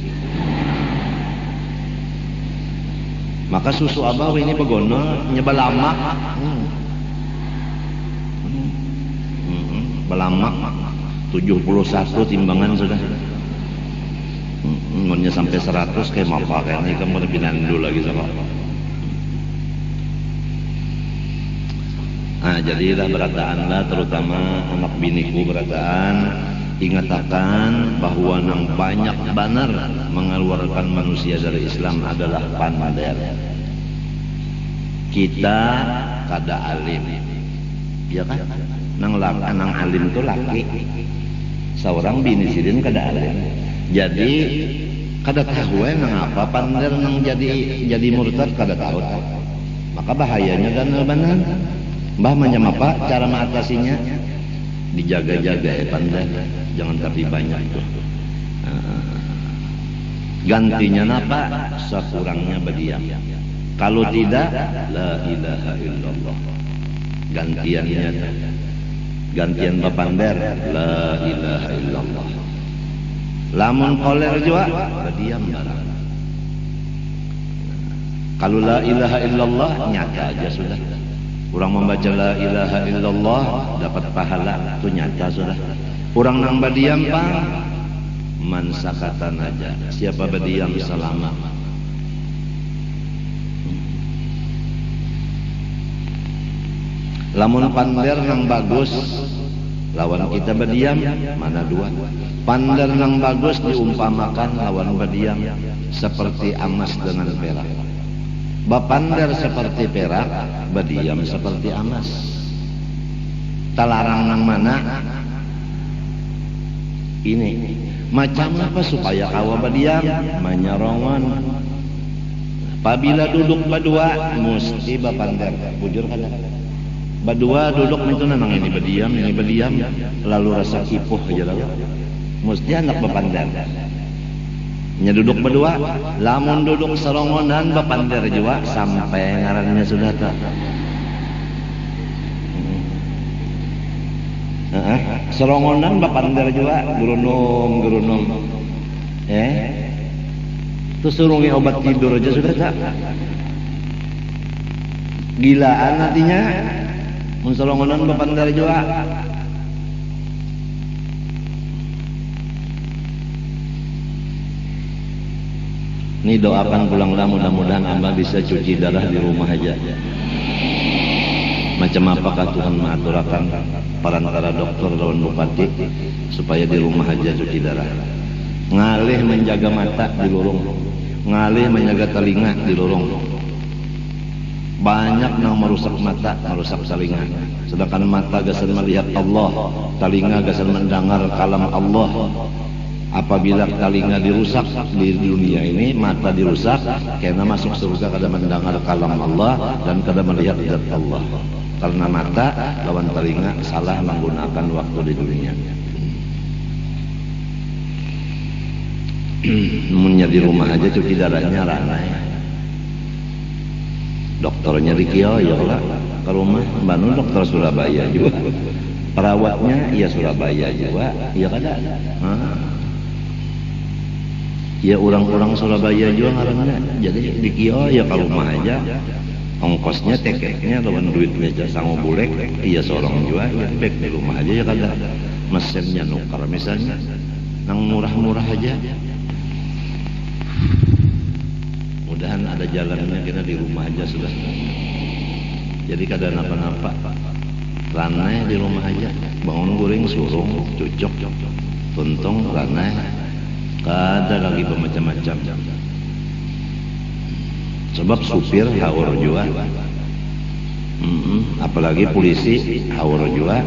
maka susu abah ini begono nyebal lamak belamak 71 timbangan sudah umurnya sampai 100 kayak apa kayaknya kamu lebih nandu lagi sama. Nah jadilah berataanlah terutama anak biniku berataan ingatakan bahwa nang banyak banar mengeluarkan manusia dari Islam adalah pandaer. Kita kada alim, ya kan? Nang alim itu laki, seorang bini sidin kada alim. Jadi kada tahu nang apa pandaer nang jadi murtad kada tahu. Maka bahayanya dan benar. Mbah macam apa cara mengatasinya? Dijaga-jaga ya pandai, jangan tapi banyak tuh. Gantinya apa? Sekurangnya berdiam. Kalau tidak, la ilaha illallah. Gantian papander, la ilaha illallah. Lamun koler juga, berdiam barang. Kalau la ilaha illallah nyata aja sudah. Orang membaca la ilaha illallah dapat pahala itu nyata sudah. Orang nang berdiam pang man sakatan aja. Siapa berdiam selama. Lamun pander nang bagus lawan kita berdiam mana dua. Pander nang bagus diumpamakan lawan berdiam seperti emas dengan perak. Bapander seperti perak, berdiam seperti emas. Talarang nang mana? Ini macam apa supaya kawa berdiam? Menyarongan. Apabila duduk berdua, mesti bapander. Bujur kada. Berdua duduk itu nang ini berdiam, lalu rasa kipuh aja lalu. Mesti anak bapander. nya duduk berdua, lamun duduk serongonan bapandir jua sampai ngarannya sudah tak. Serongonan bapandir jua gerunum. Terus surungi obat tidur aja sudah tak. Gilaan nantinya, mun serongonan bapandir jua. Ini doakan pulanglah mudah-mudahan Amba bisa cuci darah di rumah aja. Macam apakah Tuhan mengaturakan perantara dokter lawan bupati supaya di rumah aja cuci darah. Ngalih menjaga mata di lorong, ngalih menjaga telinga di lorong. Banyak yang merusak mata, merusak telinga. Sedangkan mata gasan melihat Allah, telinga gasan mendengar kalam Allah. Apabila telinga dirusak di dunia ini, mata dirusak, karena masuk surga kada mendengar kalam Allah dan kada melihat zat Allah. Karena mata lawan telinga salah menggunakan waktu di dunia. Munnya di rumah aja cuci darahnya ranai. Dokternya di Kiyoyo lah ke rumah, Bandung dokter Surabaya juga. Perawatnya ya Surabaya juga, ya kada. Ya orang-orang Surabaya juga ngarannya. Jadi di Kiyo ya ke rumah aja. Ongkosnya, tiketnya, lawan duitnya aja sanggup bulek. Iya seorang juga ya baik di rumah aja ya kada. Mesinnya nukar misalnya. Nang murah-murah aja. Mudahan ada jalannya kita di rumah aja sudah. Jadi kada napa-napa. Ranai di rumah aja. Bangun goreng surung, cucok, tuntong, ranai. Ada lagi bermacam-macam. Sebab supir haur juga. Apalagi polisi haur juga.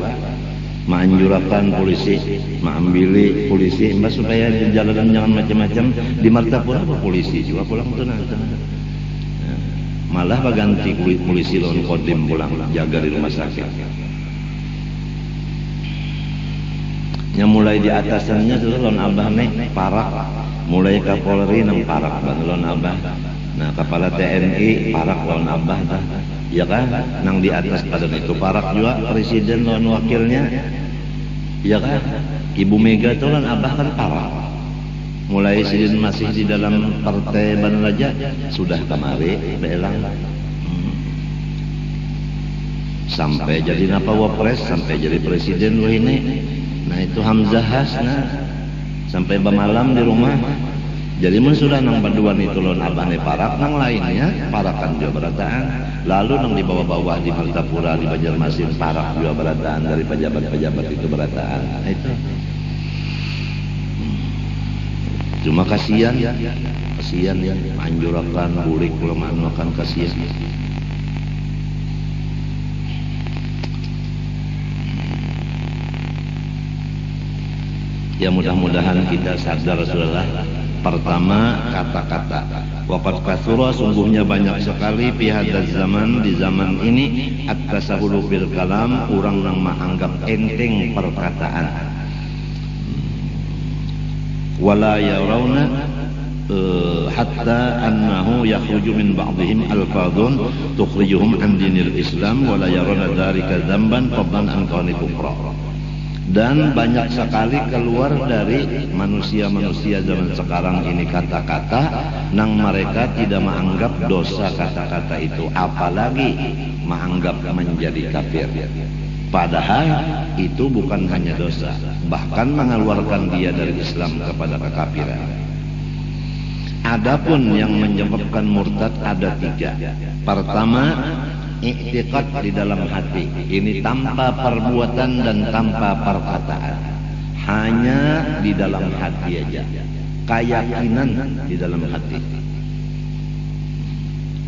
Menganjurkan polisi, mengambil polisi, mbak supaya jalanan jangan macam-macam. Di Martapura apa polisi juga pulang tenang. Malah baganti polisi lawan kodim pulang jaga di rumah sakit. Yang mulai di atasannya tuh lawan abah nih parak, mulai Kapolri nang parak lawan abah. Nah kepala TNI parak lawan abah dah, ya kan? Nang di atas pada itu parak juga presiden lawan wakilnya, ya kan? Ibu Mega tuh lawan abah kan parak. Mulai sidin masih di dalam partai Banraja sudah kemari belang. Sampai jadi napa wapres, sampai jadi presiden wah ini. Nah itu Hamzah Hasna sampai bemalam di rumah. Jadi mun sudah nang baduan itu lawan abah ne parak, nang lainnya parakan juga berataan. Lalu nang di bawah-bawah di Martapura di Banjarmasin parak juga berataan dari pejabat-pejabat itu berataan. Nah, itu. Cuma kasihan ya, anjurakan bulik kelemahan makan kasihan. Ya mudah-mudahan kita sadar Rasulullah. Pertama kata-kata. Waqad kasura sungguhnya banyak sekali fi hadzal zaman di zaman ini at-tasahulu fil kalam orang yang menganggap enteng perkataan. Wala yarawna hatta annahu yakhruju min ba'dihim alfadhun tukhrijuhum an dinil Islam wala yarawna dzalika dzamban fadlan an kauni kufra. Dan banyak sekali keluar dari manusia-manusia zaman sekarang ini kata-kata nang mereka tidak menganggap dosa kata-kata itu, apalagi menganggap menjadi kafir. Padahal itu bukan hanya dosa, bahkan mengeluarkan dia dari Islam kepada kekafiran. Adapun yang menyebabkan murtad ada 3. Pertama, i'tiqad di dalam hati. Ini tanpa perbuatan dan tanpa perkataan. Hanya di dalam hati aja. Keyakinan di dalam hati.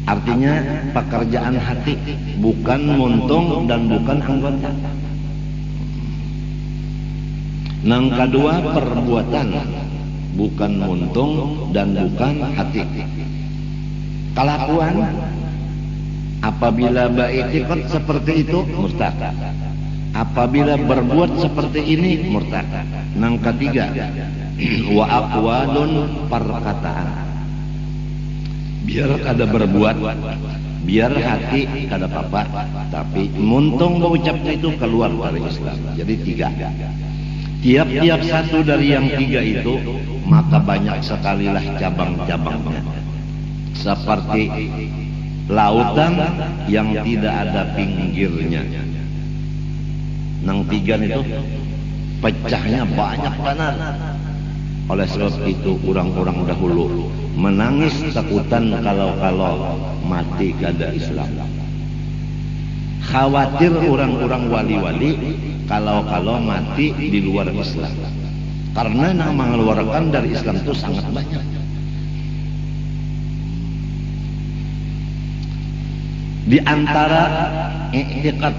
Artinya pekerjaan hati, bukan muntung dan bukan anggota. Nang kedua perbuatan, bukan muntung dan bukan hati. Kelakuan apabila ba'itiqad seperti itu murtad. Apabila berbuat seperti ini murtad. Nang ketiga wa aqwalun perkataan. Biar kada berbuat, biar hati kada apa-apa, tapi muntung mengucapnya itu keluar dari Islam. Jadi 3. Tiap-tiap satu dari yang 3 itu maka banyak sekalilah cabang-cabangnya. Seperti lautan yang tidak ada pinggirnya. Nang 3 itu pecahnya banyak benar. Oleh sebab itu orang-orang dahulu menangis takutan kalau mati kada Islam. Khawatir orang-orang wali-wali kalau mati di luar Islam. Karena yang mengeluarkan dari Islam itu sangat banyak. Di antara i'tiqad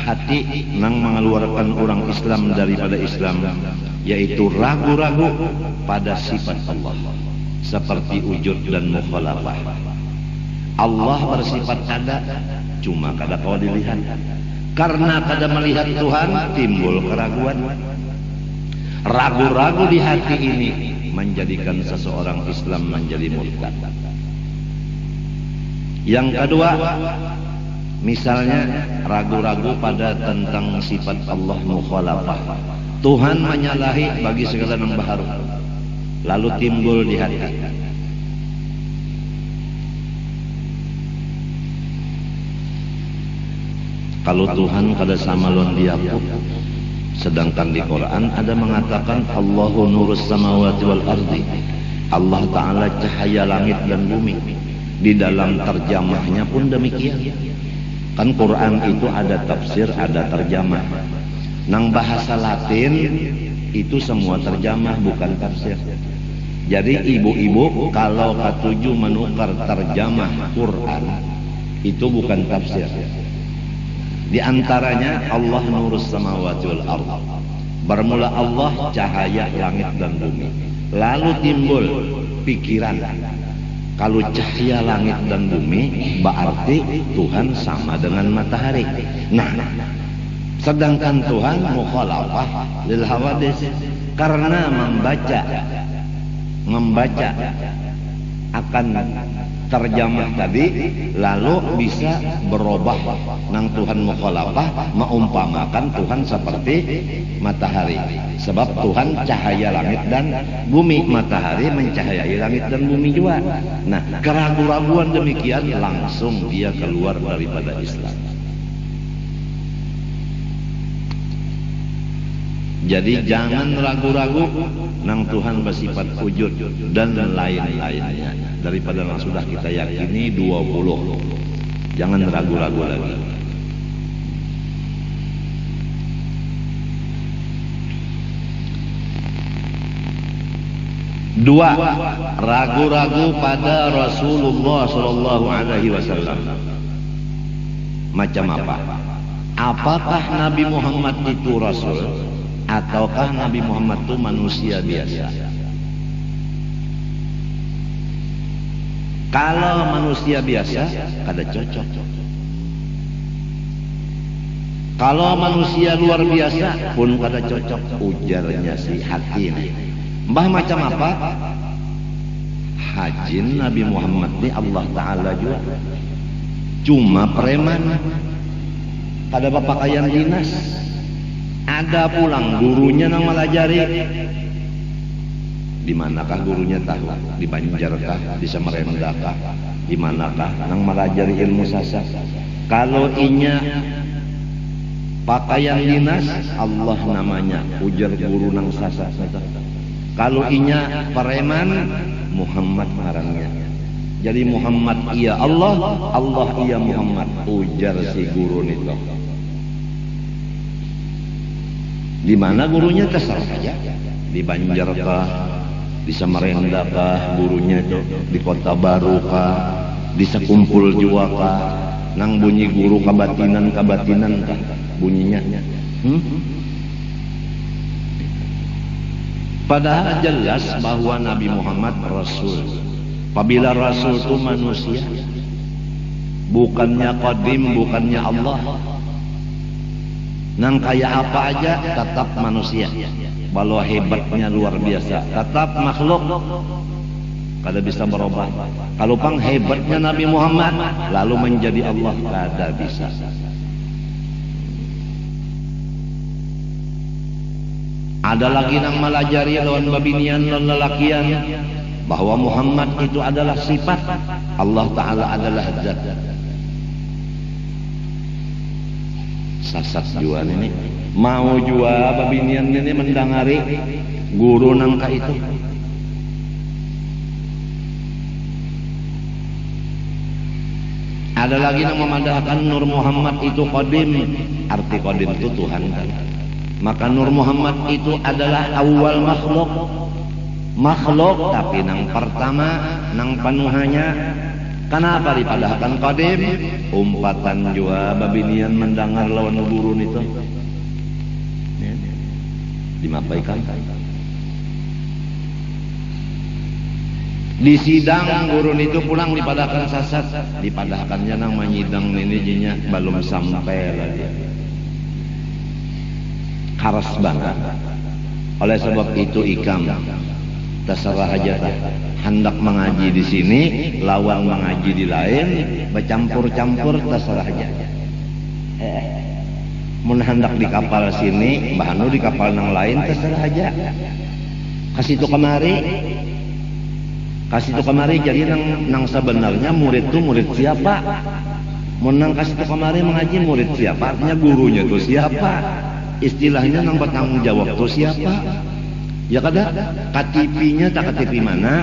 hati yang mengeluarkan orang Islam daripada Islam, yaitu ragu-ragu pada sifat Allah, seperti wujud dan mukhalafah. Allah bersifat ada, cuma kada kau dilihat. Karena kada melihat Tuhan, timbul keraguan. Ragu-ragu di hati ini menjadikan seseorang Islam menjadi murtad. Yang kedua, misalnya ragu-ragu pada tentang sifat Allah mukhalafah. Tuhan menyalahi bagi segala yang baharu, lalu timbul di hati. Kalau Tuhan kada sama lawan diaku, sedangkan di Quran ada mengatakan Allahu nurus samawati wal ardi. Allah Ta'ala cahaya langit dan bumi. Di dalam terjemahnya pun demikian. Kan Quran itu ada tafsir, ada terjemah. Nang bahasa Latin itu semua terjemah, bukan tafsir. Jadi ibu-ibu kalau katuju menukar terjemah Quran, itu bukan tafsir. Di antaranya Allah nurus samawati wal ardh. Bermula Allah cahaya langit dan bumi. Lalu timbul pikiran, kalau cahaya langit dan bumi berarti Tuhan sama dengan matahari. Nah, sedangkan Tuhan mukhalafah lil hawadis, karena membaca akan terjemah tadi, lalu bisa berubah nang Tuhan mukhalafah, meumpamakan Tuhan seperti matahari. Sebab Tuhan cahaya langit dan bumi, matahari mencahayai langit dan bumi juga. Nah, keraguan-raguan demikian langsung dia keluar daripada Islam. Jadi jangan ragu-ragu nang Tuhan bersifat wujud dan lain-lainnya daripada yang sudah kita yakini 20. Jangan ragu-ragu lagi. Dua, ragu-ragu pada Rasulullah Sallallahu Alaihi Wasallam. Macam apa? Apakah Nabi Muhammad itu Rasul, ataukah Nabi Muhammad itu manusia biasa? Kalau manusia biasa, kada cocok. Kalau manusia luar biasa pun kada cocok, ujarnya si Hakim. Mbah macam apa? Hajin Nabi Muhammad ini Allah Ta'ala juga cuma preman, kada berpakaian dinas. Ada pulang gurunya nang melajari. Di manakah gurunya tahu? Di Banjarkah? Di Samarinda-kah? Di manakah nang melajari ilmu sasar? Kalau inya pakaian dinas, Allah namanya, ujar guru nang sasar. Kalau inya preman, Muhammad ngarannya. Jadi Muhammad iya Allah, Allah iya Muhammad, ujar si guru itu. Di mana gurunya terserah saja, di Banjarkah, di Samarinda-kah gurunya itu, di Kota Baru kah, di Sekumpul juga kah, nang bunyi guru kabatinan kah bunyinya. Padahal jelas bahwa Nabi Muhammad Rasul. Apabila Rasul itu manusia, bukannya qadim, bukannya Allah. Nang kaya apa aja tetap manusia. walau hebatnya luar biasa, tetap makhluk kada bisa berubah. Kalau pang hebatnya Nabi Muhammad lalu menjadi Allah, kada bisa. Ada lagi nang malajari lawan babinian lawan lelakian bahwa Muhammad itu adalah sifat, Allah Ta'ala adalah zat. Sasat juan ini mau jua babinian ini mendangari guru nangka itu. Ada lagi yang memadahkan Nur Muhammad itu qadim. Arti qadim itu Tuhan kan. Maka Nur Muhammad itu adalah awal makhluk. Makhluk tapi nang pertama, nang panuhanya. Kenapa dipadahkan qadim? Umpatan jua babinian mendengar lawan guru itu. Dimapaikan. Di sidang guru itu pulang dipadahkan sasat, dipadahkannya nang menyidang ini jinya belum sampai lagi. Karas banget. Oleh sebab itu ikam terserah aja hendak mengaji di sini, lawan mengaji di lain, bercampur-campur terserah aja. Mun hendak di kapal sini, bahanu di kapal nang lain terserah aja. Kasih itu kemari. Kasih itu kemari jadi nang sebenarnya murid itu murid siapa? Mun nang kasih itu kemari mengaji murid siapa? Artinya gurunya itu siapa? Istilahnya nang bertanggung jawab itu siapa? Ya kada KTP-nya tak KTP mana?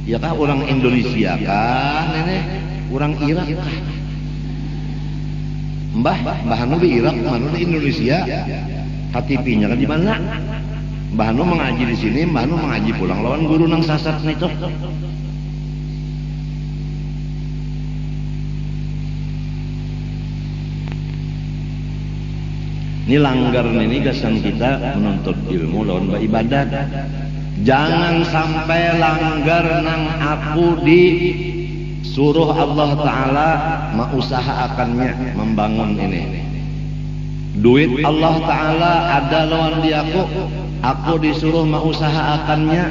Ya kah orang Indonesia kah nenek? Orang Irak kah? Mbah anu di Irak, anu di Indonesia. KTP-nya kan di mana? Mbah anu mengaji di sini, mbah anu mengaji pulang lawan guru nang sasat itu. Ini langgar ini gasan kita menuntut ilmu lawan beribadat. Jangan sampai langgar nang aku disuruh Allah Ta'ala mengusahakannya membangun ini. Duit Allah Ta'ala ada lawan di aku disuruh mengusahakannya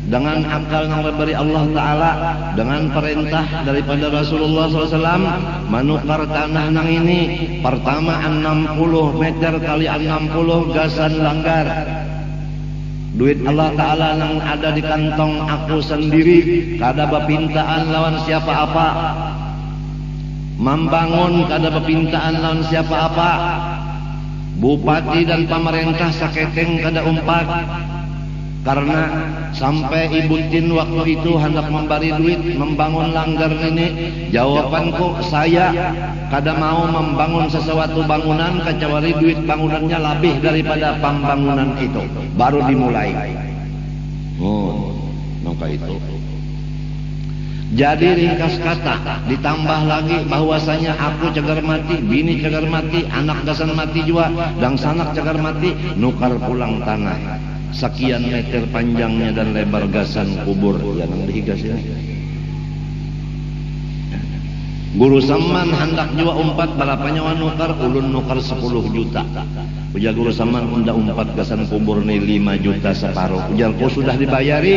dengan akal yang diberi Allah Ta'ala, dengan perintah daripada Rasulullah SAW menukar tanah nang ini. Pertama 60 meter kali 60 gasan langgar. Duit Allah Ta'ala yang ada di kantong aku sendiri, kada bepintaan lawan siapa apa. Membangun kada bepintaan lawan siapa apa. Bupati dan pemerintah saketeng kada umpat. Karena sampai Ibu Tin waktu itu hendak memberi duit membangun langgar ini, jawabanku saya kada mau membangun sesuatu bangunan kecuali duit bangunannya lebih daripada pembangunan itu baru dimulai. Maka itu. Jadi ringkas kata ditambah lagi bahwasanya aku cagar mati, bini cagar mati, anak gasan mati juga, dan sanak cagar mati, nukar pulang tanah. Sekian meter panjangnya dan lebar gasan kubur yang dihigas ini. Guru Saman hendak juga umpat balapanya nukar, ulun nukar 10 juta. Ujar Guru Saman hendak umpat gasan kubur ni 5 juta separuh. Ujar kau sudah dibayari.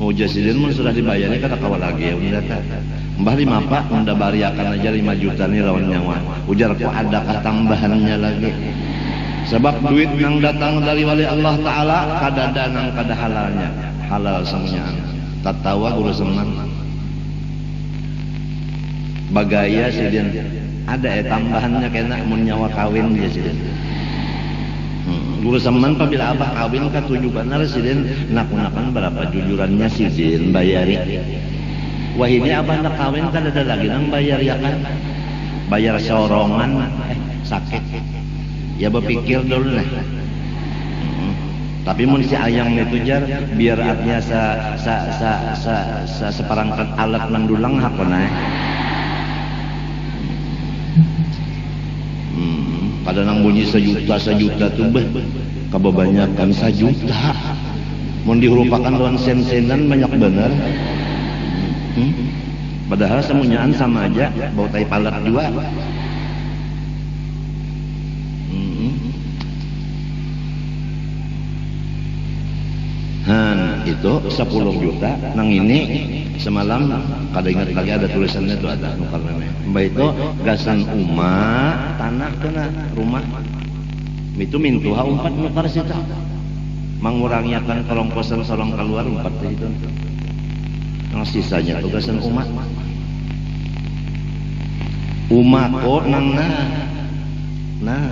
Ujar sidin mun sudah dibayari kata kawal lagi ya udah tak. Mbah lima pak unda bariakan aja 5 juta ni lawan nyawa. Ujar kau adakah tambahannya lagi? Sebab duit yang datang dari wali Allah Ta'ala kadada nang kada halalnya, halal semuanya. Tatawa Guru Saman bagaya sidin ada tambahannya kena mun nyawa kawin dia sidin. Guru Saman apabila abah kawin ka 7 benar sidin nak-nakan berapa jujurannya sidin bayari. Wah ini abah nak kawin kan ada lagi nang bayar ya kan, bayar sorongan sakit. Ya berpikir dulu lah. Tapi mun si ayang itu jar biar artinya seperangkat alat mendulang hakona. Pada nang bunyi sejuta tuh kebanyakan 1 juta. Mun dirupakan lawan sen-senan banyak bener. Padahal semuanyaan sama aja, bau tai palat juga. itu 10 juta nang ini semalam kada ingat lagi ada tulisannya tuh ada nukar namanya mbak itu gasan tanah kena rumah itu mintuha 4 nukar situ mengurangi akan kolong kosan solong keluar 4 itu yang sisanya tuh gasan kok nang nah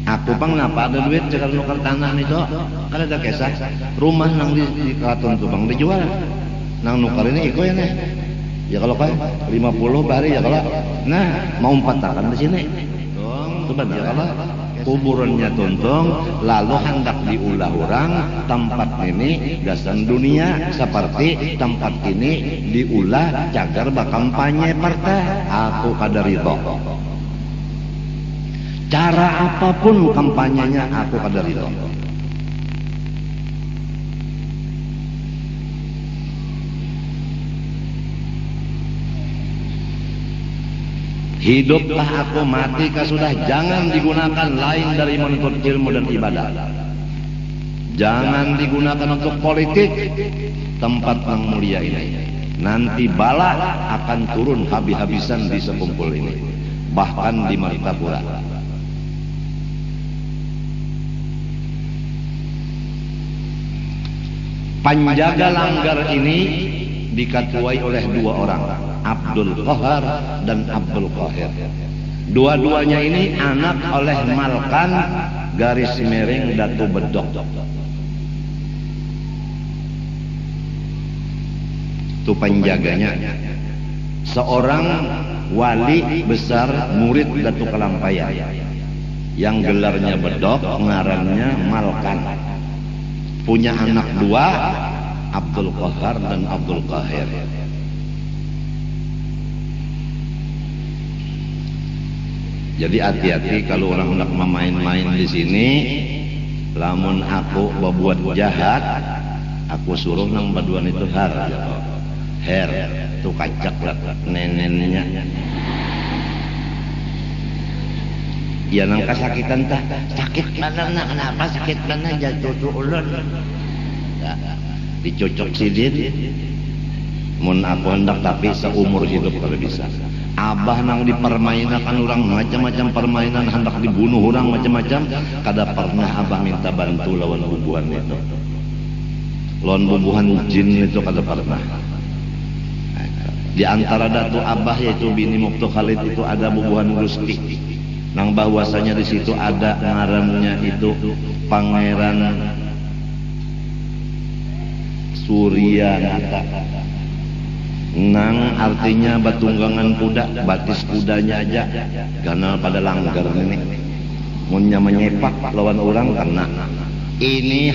aku pang napa ada duit cekal nukar tanah itu kan ada kesah rumah nang di keraton tuh bang dijual nang nukar ini iko ya nih ya kalau kan 50 bari ya kalau nah mau 4 takan di sini dong tuh ya kalau kuburannya tuntung lalu hendak diulah orang tempat ini gasan dunia seperti tempat ini diulah cagar bakampanye partai aku kada ridho cara apapun kampanyenya aku kada ridho. Hiduplah aku, matikah sudah, jangan digunakan lain dari menuntut ilmu dan ibadah. Jangan digunakan untuk politik tempat yang mulia ini. Nanti bala akan turun habis-habisan di sekumpul ini, bahkan di Martapura. Penjaga langgar ini diketuai oleh 2 orang, Abdul Qahar dan Abdul Qahir. Dua-duanya ini anak oleh Malkan garis miring Datu Bedok. Itu penjaganya. Seorang wali besar murid Datu Kalampayan yang gelarnya Bedok, ngarannya Malkan. Punya anak 2, Abdul Qahar dan Abdul Qahir. Jadi hati-hati kalau orang hendak memain-main di sini. Lamun aku berbuat jahat, aku suruh nang baduan itu her tu kacak lah nenennya. Ya nang kasakitan tah sakit mana nak kenapa sakit mana jatuh ulun dicocok sidin mun aku hendak tapi seumur hidup kalau bisa. Abah nang dipermainkan orang macam-macam permainan hendak dibunuh orang macam-macam, kada pernah abah minta bantu lawan bubuhan itu, lawan bubuhan jin itu kada pernah. Di antara datu abah yaitu bini Muktu Khalid itu ada bubuhan Gusti. Nang bahwasanya di situ ada ngarannya itu Pangeran Suryanata. Nang artinya batunggangan kuda, batis kudanya aja ganal pada langgar ini. Munnya menyepak lawan orang kena. Ini